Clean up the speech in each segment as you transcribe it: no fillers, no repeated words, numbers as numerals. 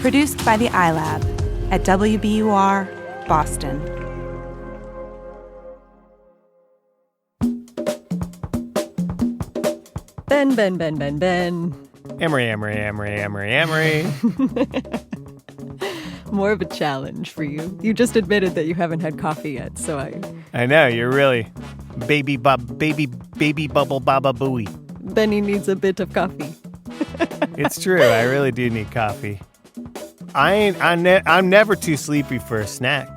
Produced by the iLab at WBUR, Boston. Ben. Emery. More of a challenge for you. You just admitted that you haven't had coffee yet, so I know, you're really baby bubble baba booey. Benny needs a bit of coffee. It's true, I really do need coffee. I'm never too sleepy for a snack.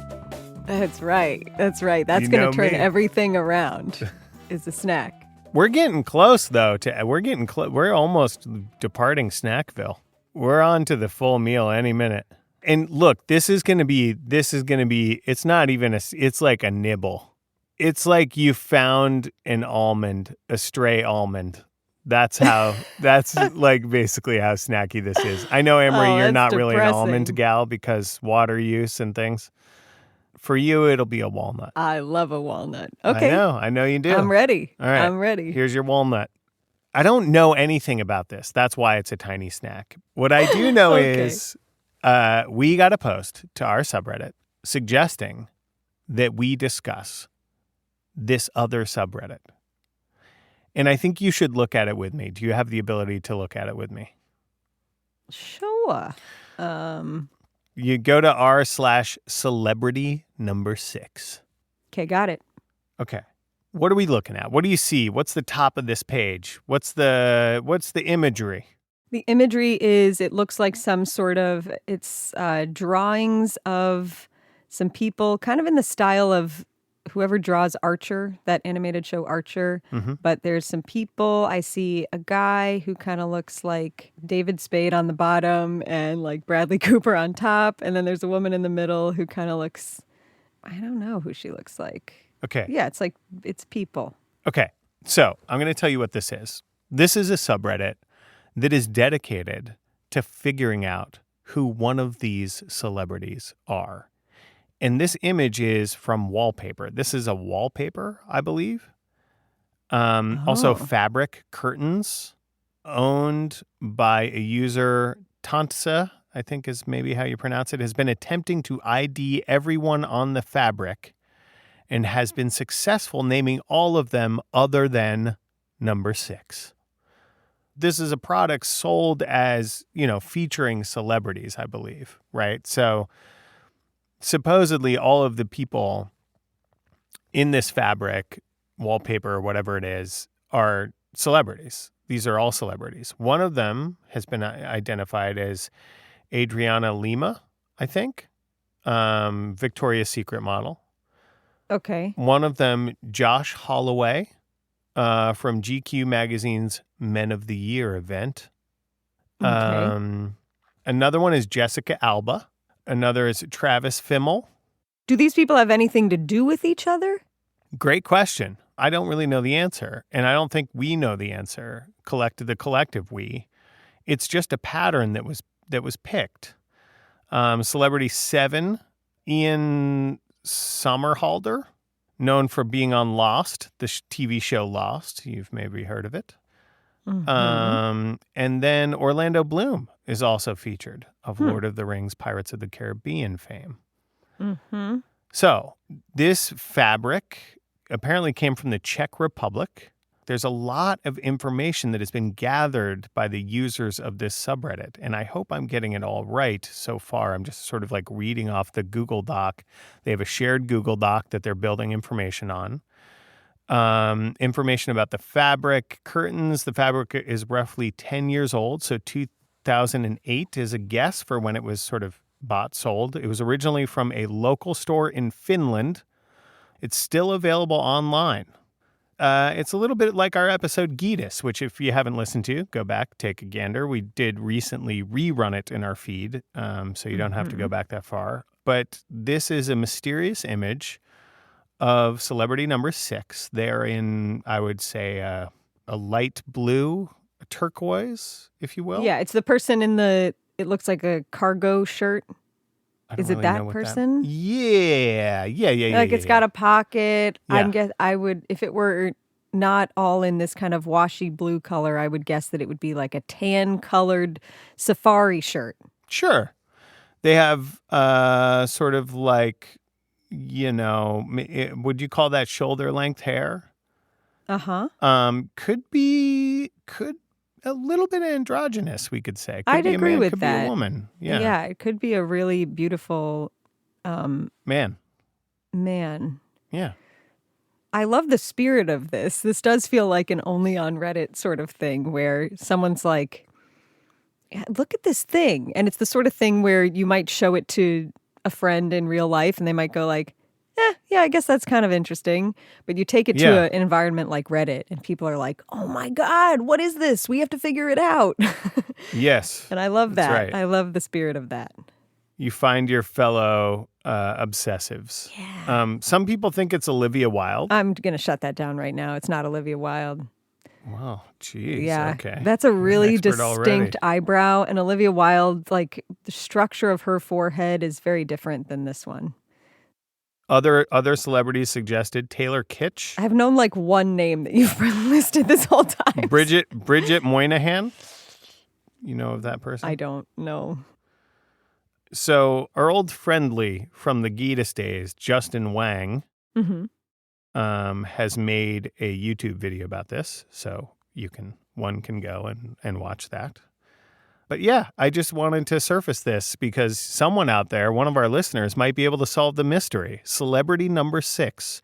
That's right. That's going to turn everything around. Is a snack. We're getting close though. We're almost departing Snackville. We're on to the full meal any minute. And look, this is going to be, it's not even it's like a nibble. It's like you found an almond, a stray almond. That's like basically how snacky this is. I know, Emery, you're not really an almond gal because water use and things. For you, it'll be a walnut. I love a walnut. Okay. I know you do. I'm ready. All right. I'm ready. Here's your walnut. I don't know anything about this. That's why it's a tiny snack. What I do know is we got a post to our subreddit suggesting that we discuss this other subreddit. And I think you should look at it with me. Do you have the ability to look at it with me? Sure. You go to r/celebrity number 6. Okay, got it. Okay. What are we looking at? What do you see? What's the top of this page? What's the imagery? The imagery is, it looks like some sort of, it's drawings of some people, kind of in the style of whoever draws Archer, that animated show Archer. Mm-hmm. But there's some people. I see a guy who kind of looks like David Spade on the bottom and like Bradley Cooper on top. And then there's a woman in the middle who kind of looks, I don't know who she looks like. Okay. Yeah, it's people. Okay. So I'm going to tell you what this is. This is a subreddit that is dedicated to figuring out who one of these celebrities are. And this image is from Wallpaper. This is a wallpaper, I believe. Also, fabric curtains owned by a user, Tantsa, I think is maybe how you pronounce it, has been attempting to ID everyone on the fabric and has been successful naming all of them other than number 6. This is a product sold as, featuring celebrities, I believe, right? So supposedly all of the people in this fabric, wallpaper, or whatever it is, are celebrities. These are all celebrities. One of them has been identified as Adriana Lima, I think, Victoria's Secret model. Okay. One of them, Josh Holloway, from GQ Magazine's Men of the Year event. Okay. Another one is Jessica Alba. Another is Travis Fimmel. Do these people have anything to do with each other? Great question. I don't really know the answer, and I don't think we know the answer. The collective we. It's just a pattern that was picked. Celebrity 7, Ian Somerhalder, known for being on Lost, the TV show Lost. You've maybe heard of it. Mm-hmm. And then Orlando Bloom is also featured, of Lord of the Rings, Pirates of the Caribbean fame. Mm-hmm. So this fabric apparently came from the Czech Republic. There's a lot of information that has been gathered by the users of this subreddit, and I hope I'm getting it all right so far. I'm just sort of like reading off the Google Doc. They have a shared Google Doc that they're building information on. Information about the fabric curtains. The fabric is roughly 10 years old, so 2008 is a guess for when it was sort of sold. It was originally from a local store in Finland. It's still available online. It's a little bit like our episode Geetus, which if you haven't listened to, go back, take a gander. We did recently rerun it in our feed, so you don't have to go back that far. But this is a mysterious image of celebrity number 6. They're in, I would say, a light blue, a turquoise, if you will. Yeah, it's the person in it looks like a cargo shirt. Is it that person? Yeah. Like it's got a pocket. Yeah. I would, if it were not all in this kind of washy blue color, I would guess that it would be like a tan colored safari shirt. Sure. They have sort of like, would you call that shoulder length hair? Uh-huh. Could a little bit androgynous, we could say. Could I'd be a agree man, with could that. be a woman. Yeah. Yeah, it could be a really beautiful Man. man. Yeah. I love the spirit of this. This does feel like an only on Reddit sort of thing where someone's like, "Yeah, look at this thing." And it's the sort of thing where you might show it to a friend in real life and they might go like, yeah, I guess that's kind of interesting. But you take it to Yeah. an environment like Reddit and people are like, oh my God, what is this? We have to figure it out. Yes. And I love That's that. right. I love the spirit of that. You find your fellow obsessives. Yeah. Some people think it's Olivia Wilde. I'm going to shut that down right now. It's not Olivia Wilde. Wow, geez. Yeah. Okay. That's a You're an really expert distinct already. eyebrow. And Olivia Wilde, like the structure of her forehead is very different than this one. Other celebrities suggested Taylor Kitsch, I've known like one name that you've listed this whole time. Bridget Moynihan. You know of that person? I don't know. So our old friendly from the Geetus days, Justin Wang, Mm-hmm. has made a YouTube video about this. So one can go and watch that. But yeah, I just wanted to surface this because someone out there, one of our listeners, might be able to solve the mystery. Celebrity number 6,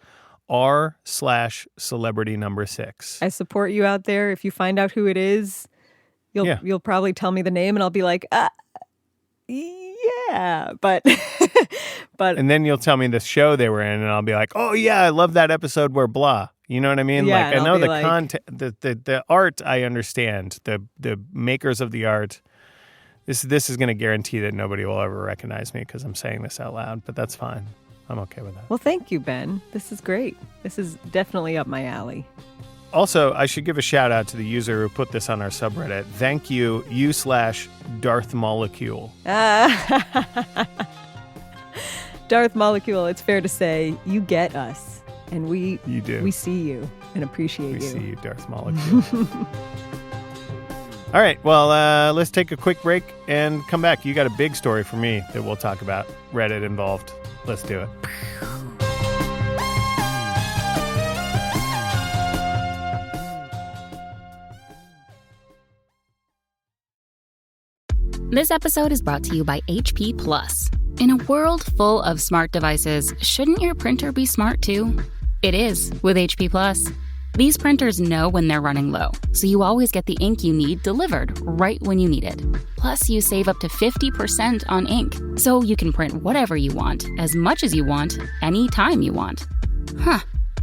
r/celebrity number 6. I support you out there. If you find out who it is, you'll probably tell me the name and I'll be like, yeah, but And then you'll tell me the show they were in and I'll be like, oh yeah, I love that episode where blah. You know what I mean? Yeah, like and I know I'll be the like- content, the art I understand, the makers of the art. This is going to guarantee that nobody will ever recognize me because I'm saying this out loud, but that's fine. I'm okay with that. well, thank you, Ben. This is great. This is definitely up my alley. Also, I should give a shout out to the user who put this on our subreddit. Thank you, u/Darth Molecule. Darth Molecule, it's fair to say you get us and we do. We see you and appreciate We you. see you, Darth Molecule. All right, well, let's take a quick break and come back. You got a big story for me that we'll talk about. Reddit involved. Let's do it. This episode is brought to you by HP Plus. In a world full of smart devices, shouldn't your printer be smart too? It is with HP Plus. These printers know when they're running low, so you always get the ink you need delivered right when you need it. Plus, you save up to 50% on ink, so you can print whatever you want, as much as you want, anytime you want. Huh,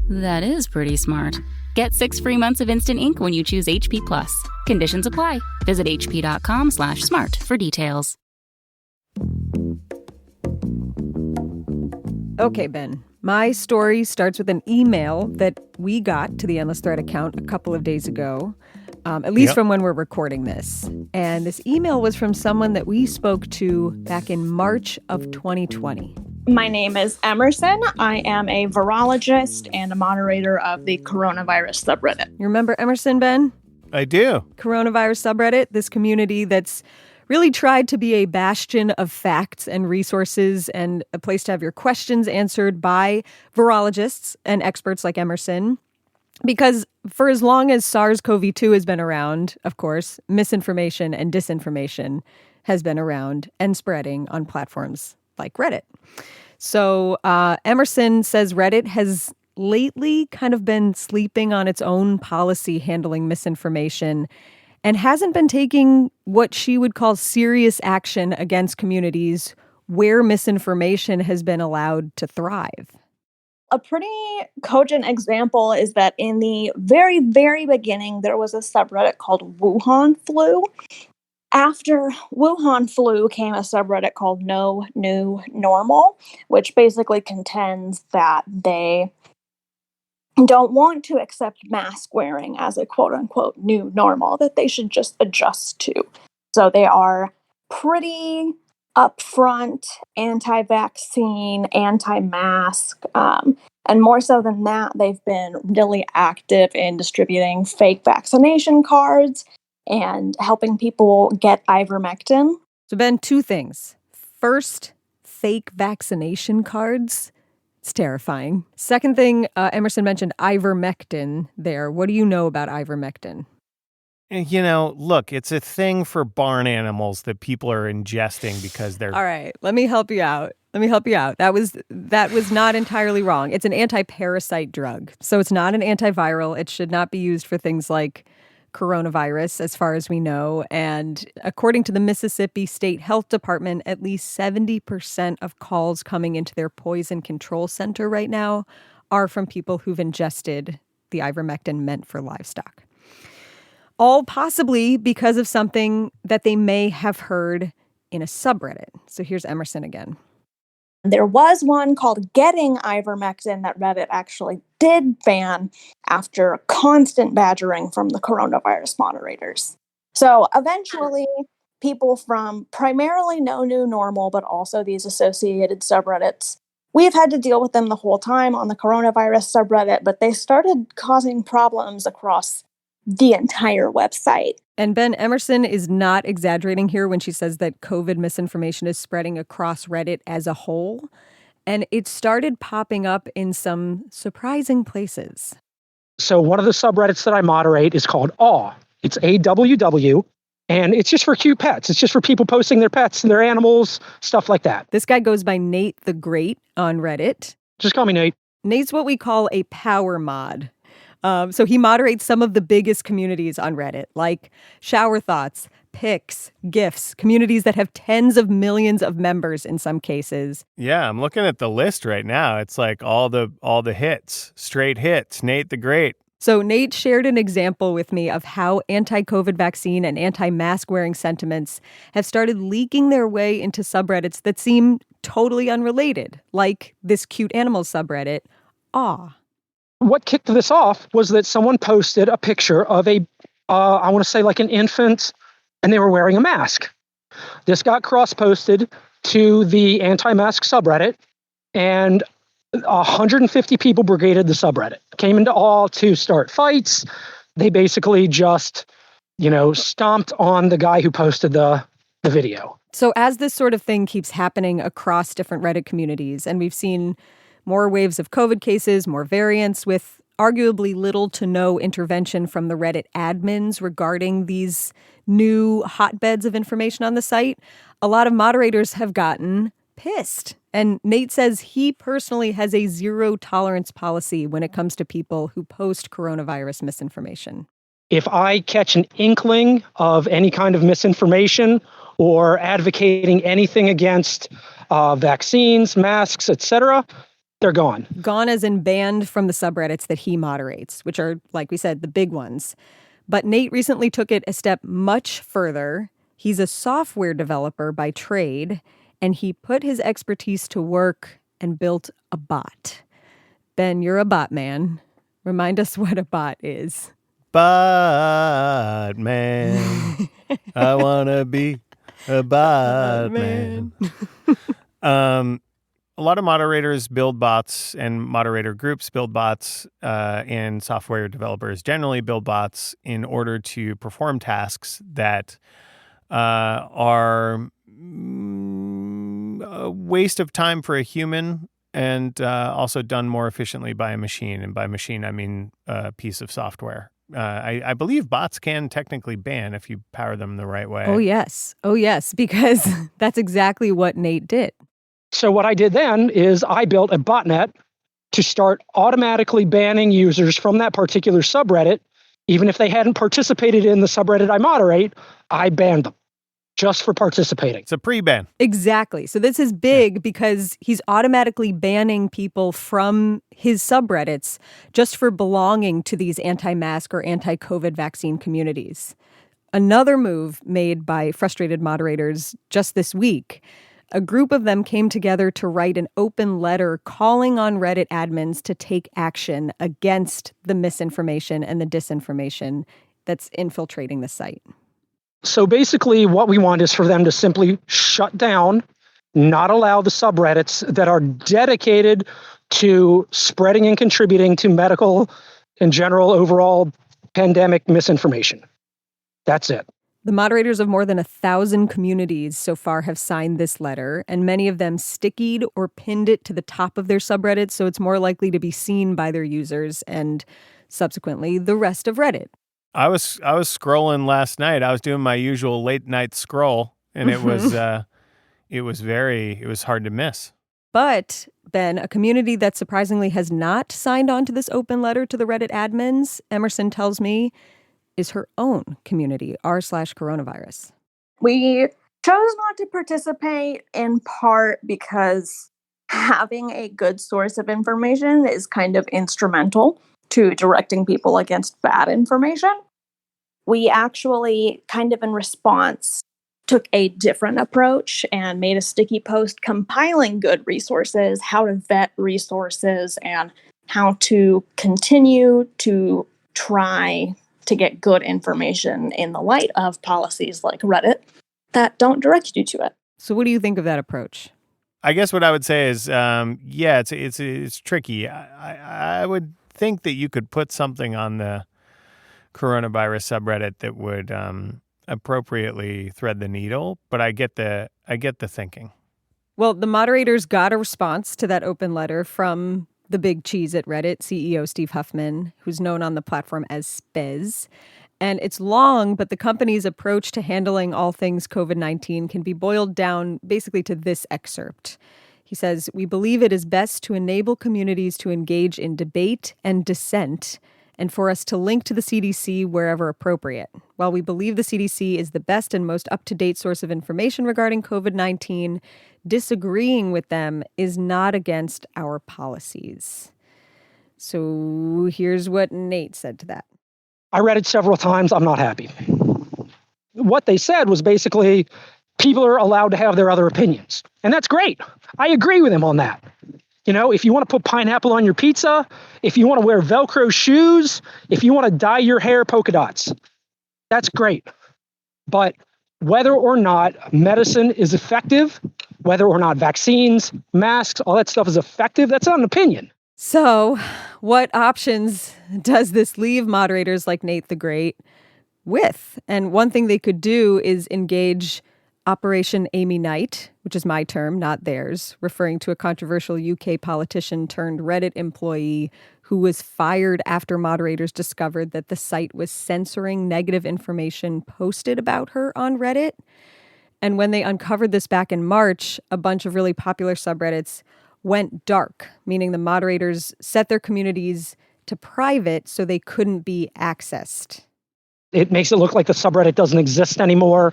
that is pretty smart. Get 6 free months of instant ink when you choose HP Plus. Conditions apply. Visit hp.com/smart for details. Okay, Ben. My story starts with an email that we got to the Endless Thread account a couple of days ago, at least from when we're recording this. And this email was from someone that we spoke to back in March of 2020. My name is Emerson. I am a virologist and a moderator of the coronavirus subreddit. You remember Emerson, Ben? I do. Coronavirus subreddit, this community that's really tried to be a bastion of facts and resources and a place to have your questions answered by virologists and experts like Emerson. Because for as long as SARS-CoV-2 has been around, of course, misinformation and disinformation has been around and spreading on platforms like Reddit. So Emerson says Reddit has lately kind of been sleeping on its own policy handling misinformation and hasn't been taking what she would call serious action against communities where misinformation has been allowed to thrive. A pretty cogent example is that in the very, very beginning, there was a subreddit called Wuhan Flu. After Wuhan Flu came a subreddit called No New Normal, which basically contends that they don't want to accept mask wearing as a quote-unquote new normal, that they should just adjust to. So they are pretty upfront, anti-vaccine, anti-mask, and more so than that, they've been really active in distributing fake vaccination cards and helping people get ivermectin. So Ben, two things. First, fake vaccination cards. It's terrifying. Second thing, Emerson mentioned ivermectin there. What do you know about ivermectin? Look, it's a thing for barn animals that people are ingesting because they're... All right, let me help you out. That was not entirely wrong. It's an anti-parasite drug. So it's not an antiviral. It should not be used for things like coronavirus, as far as we know. And according to the Mississippi State Health Department, at least 70% of calls coming into their poison control center right now are from people who've ingested the ivermectin meant for livestock. All possibly because of something that they may have heard in a subreddit. So here's Emerson again. There was one called Getting Ivermectin that Reddit actually did ban after constant badgering from the coronavirus moderators. So eventually, people from primarily No New Normal, but also these associated subreddits, we've had to deal with them the whole time on the coronavirus subreddit, but they started causing problems across the entire website. And Ben, Emerson is not exaggerating here when she says that COVID misinformation is spreading across Reddit as a whole. And it started popping up in some surprising places. So one of the subreddits that I moderate is called AWW. It's AWW. And it's just for cute pets. It's just for people posting their pets and their animals, stuff like that. This guy goes by Nate the Great on Reddit. Just call me Nate. Nate's what we call a power mod. So he moderates some of the biggest communities on Reddit, like Shower Thoughts, Pics, GIFs, communities that have tens of millions of members in some cases. Yeah, I'm looking at the list right now. It's like all the hits, straight hits, Nate the Great. So Nate shared an example with me of how anti-COVID vaccine and anti-mask wearing sentiments have started leaking their way into subreddits that seem totally unrelated, like this cute animal subreddit, Aw. What kicked this off was that someone posted a picture of I want to say like an infant, and they were wearing a mask. This got cross-posted to the anti-mask subreddit, and 150 people brigaded the subreddit, came into Awe to start fights. They basically just, stomped on the guy who posted the video. So as this sort of thing keeps happening across different Reddit communities, and we've seen more waves of COVID cases, more variants, with arguably little to no intervention from the Reddit admins regarding these new hotbeds of information on the site, a lot of moderators have gotten pissed. And Nate says he personally has a zero tolerance policy when it comes to people who post coronavirus misinformation. If I catch an inkling of any kind of misinformation or advocating anything against vaccines, masks, etc., they're gone. Gone as in banned from the subreddits that he moderates, which are, like we said, the big ones. But Nate recently took it a step much further. He's a software developer by trade, and he put his expertise to work and built a bot. Ben, you're a bot man. Remind us what a bot is. Bot man. I want to be a bot man. A lot of moderators build bots, and moderator groups build bots, and software developers generally build bots in order to perform tasks that are a waste of time for a human, and also done more efficiently by a machine. And by machine, I mean a piece of software. I believe bots can technically ban if you power them the right way. Oh, yes, because that's exactly what Nate did. So what I did then is I built a botnet to start automatically banning users from that particular subreddit. Even if they hadn't participated in the subreddit I moderate, I banned them just for participating. It's a pre-ban. Exactly. So this is big because he's automatically banning people from his subreddits just for belonging to these anti-mask or anti-COVID vaccine communities. Another move made by frustrated moderators just this week. A group of them came together to write an open letter calling on Reddit admins to take action against the misinformation and the disinformation that's infiltrating the site. So basically what we want is for them to simply shut down, not allow the subreddits that are dedicated to spreading and contributing to medical and general overall pandemic misinformation. That's it. The moderators of more than 1,000 communities so far have signed this letter, and many of them stickied or pinned it to the top of their subreddit so it's more likely to be seen by their users and subsequently the rest of Reddit. I was scrolling last night. I was doing my usual late night scroll, and it was hard to miss. But, Ben, a community that surprisingly has not signed on to this open letter to the Reddit admins, Emerson tells me, is her own community, r/coronavirus. We chose not to participate in part because having a good source of information is kind of instrumental to directing people against bad information. We actually, kind of in response, took a different approach and made a sticky post compiling good resources, how to vet resources, and how to continue to try to get good information in the light of policies like Reddit that don't direct you to it. So what do you think of that approach? I guess what I would say is, it's tricky. I would think that you could put something on the coronavirus subreddit that would appropriately thread the needle, but I get the thinking. Well, the moderators got a response to that open letter from the big cheese at Reddit, CEO Steve Huffman, who's known on the platform as Spez. And it's long, but the company's approach to handling all things COVID-19 can be boiled down basically to this excerpt. He says, "We believe it is best to enable communities to engage in debate and dissent, and for us to link to the CDC wherever appropriate. While we believe the CDC is the best and most up-to-date source of information regarding COVID-19, disagreeing with them is not against our policies." So here's what Nate said to that. I read it several times. I'm not happy. What they said was basically people are allowed to have their other opinions. And that's great. I agree with him on that. You know, if you want to put pineapple on your pizza, if you want to wear Velcro shoes, if you want to dye your hair polka dots, that's great. But whether or not medicine is effective, whether or not vaccines, masks, all that stuff is effective, that's not an opinion. So what options does this leave moderators like Nate the Great with? And one thing they could do is engage Operation Amy Knight, which is my term, not theirs, referring to a controversial UK politician turned Reddit employee who was fired after moderators discovered that the site was censoring negative information posted about her on Reddit. And when they uncovered this back in March, a bunch of really popular subreddits went dark, meaning the moderators set their communities to private so they couldn't be accessed. It makes it look like the subreddit doesn't exist anymore,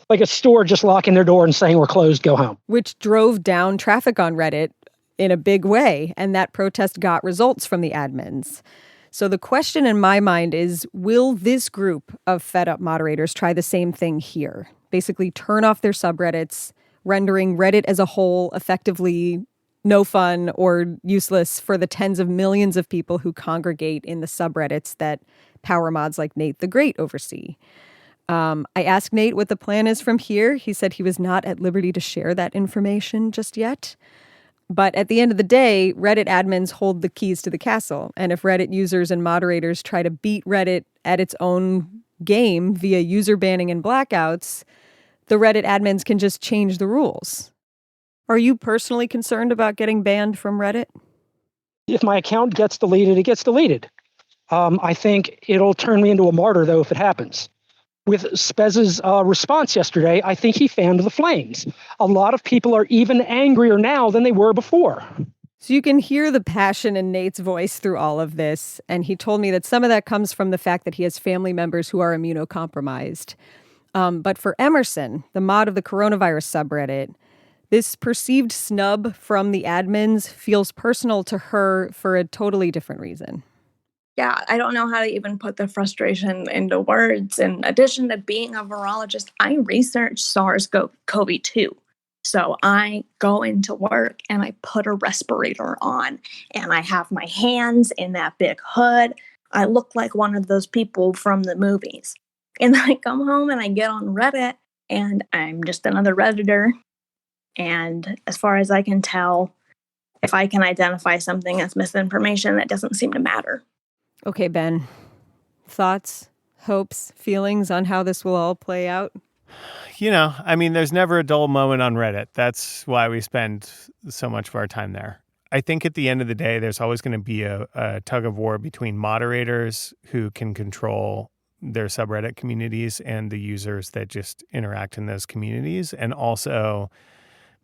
like a store just locking their door and saying we're closed, go home. Which drove down traffic on Reddit in a big way, and that protest got results from the admins. So the question in my mind is, will this group of fed up moderators try the same thing here? Basically turn off their subreddits, rendering Reddit as a whole effectively no fun or useless for the tens of millions of people who congregate in the subreddits that power mods like Nate the Great oversee. I asked Nate what the plan is from here. He said he was not at liberty to share that information just yet. But at the end of the day, Reddit admins hold the keys to the castle. And if Reddit users and moderators try to beat Reddit at its own game via user banning and blackouts, the Reddit admins can just change the rules. Are you personally concerned about getting banned from Reddit? If my account gets deleted, it gets deleted. I think it'll turn me into a martyr, though, if it happens. With Spez's response yesterday, I think he fanned the flames. A lot of people are even angrier now than they were before. So you can hear the passion in Nate's voice through all of this. And he told me that some of that comes from the fact that he has family members who are immunocompromised. But for Emerson, the mod of the coronavirus subreddit, this perceived snub from the admins feels personal to her for a totally different reason. Yeah, I don't know how to even put the frustration into words. In addition to being a virologist, I research SARS-CoV-2. So I go into work and I put a respirator on and I have my hands in that big hood. I look like one of those people from the movies. And I come home and I get on Reddit and I'm just another Redditor. And as far as I can tell, if I can identify something as misinformation, that doesn't seem to matter. Okay, Ben. Thoughts? hopes, feelings on how this will all play out? I mean, there's never a dull moment on Reddit. That's why we spend so much of our time there. I think at the end of the day, there's always going to be a tug of war between moderators who can control their subreddit communities and the users that just interact in those communities, and also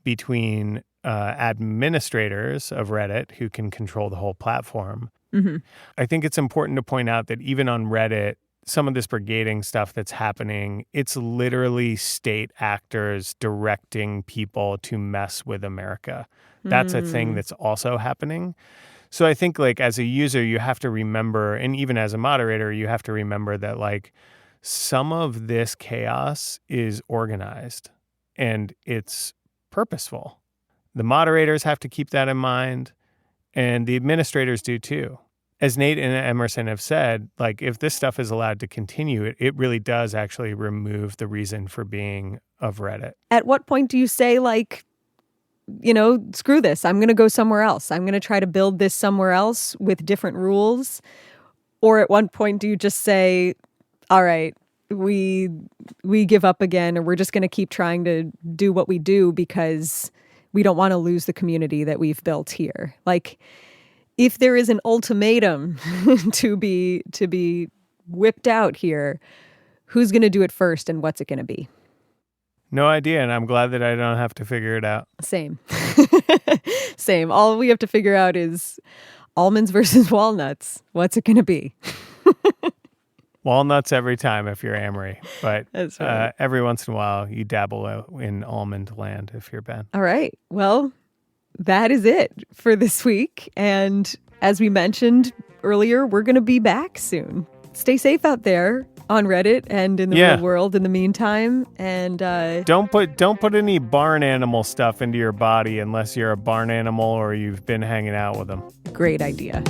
between administrators of Reddit who can control the whole platform. Mm-hmm. I think it's important to point out that even on Reddit, some of this brigading stuff that's happening, it's literally state actors directing people to mess with America. That's a thing that's also happening. So I think like as a user, you have to remember, and even as a moderator, you have to remember that like some of this chaos is organized and it's purposeful. The moderators have to keep that in mind, and the administrators do too. As Nate and Emerson have said, like if this stuff is allowed to continue, it really does actually remove the reason for being of Reddit. At what point do you say like, screw this, I'm going to go somewhere else. I'm going to try to build this somewhere else with different rules? Or at one point do you just say, all right, we give up again, or we're just going to keep trying to do what we do because we don't want to lose the community that we've built here? Like, if there is an ultimatum to be whipped out here, who's going to do it first and what's it going to be? No idea, and I'm glad that I don't have to figure it out. Same. Same. All we have to figure out is almonds versus walnuts. What's it going to be? Walnuts every time if you're Amory, but That's right. Every once in a while you dabble in almond land if you're Ben. All right. Well, that is it for this week. And as we mentioned earlier, we're going to be back soon. Stay safe out there on Reddit and in the real world in the meantime. And don't put any barn animal stuff into your body unless you're a barn animal or you've been hanging out with them. Great idea.